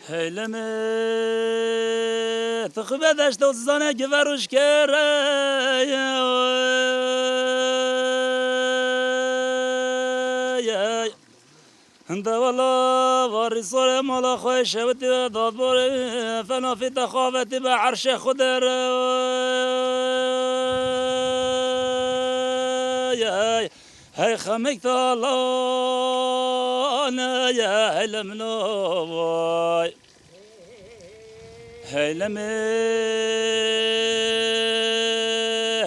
هیلمه تخبه دشت و زانه گوروش کره هنده والا واری سور مالا خوی شوتی و داد باره فنافی تخاوتی به عرش خود هی خمک تالانه یا هیلم نوای هیلمه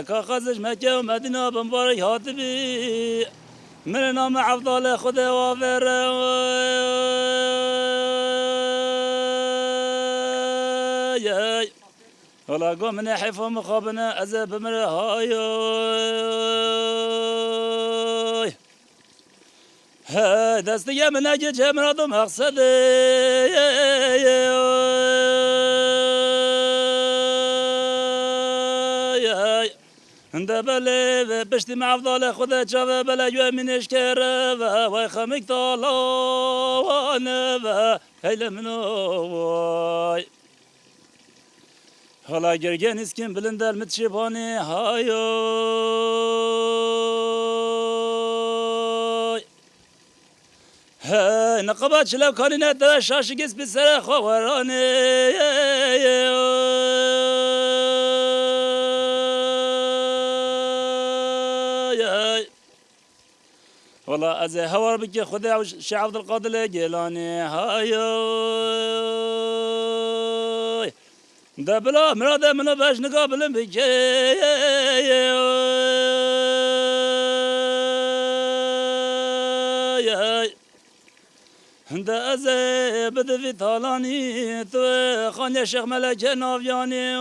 کاخازش مکه و مدینه بمبارک هاتبی من نام عبدال خود وافر ولا قوم من حيفو مخابنا أزب من هاي دستي من أجج من ضم مقصد هنده بله بشتی معفضال خدا چاوه بله جو منش کره و خمک طالانه و هیل منو وای حالا گرگن اسکن بلندر متشبانه هایای نقبات شلو کانی نداره شاشگیز بسر خوارانه والله از هوار بکی خدا و شیخ عبدالقادر گیلانی هایای ده بلا مراده منو باش نقابلم بکی ده از بدوی تالانی تو خانه شیخ ملک ناویانی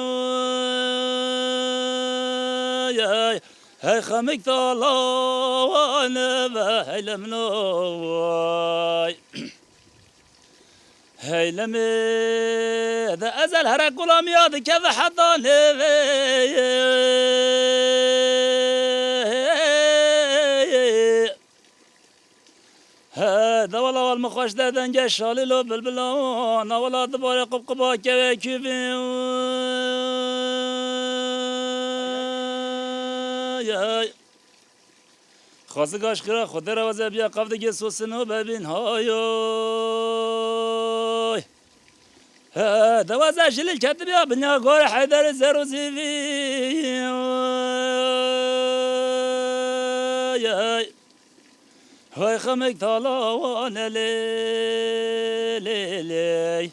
هی خمک طالانه و هیلم نوای هیلمه ده ازل هر غلامی یاد که و حضانه ده والا والمخوش دادن جه شالی لو بلبلان والا دبار قبقبا که کبین خواستگاش کرا خود را وزه بیا قفدگی سوسنو ببین هایای دوازه شلیل کتی بیا بنیا گور حیدر زرو زیوی های خمک تالا لی لی لی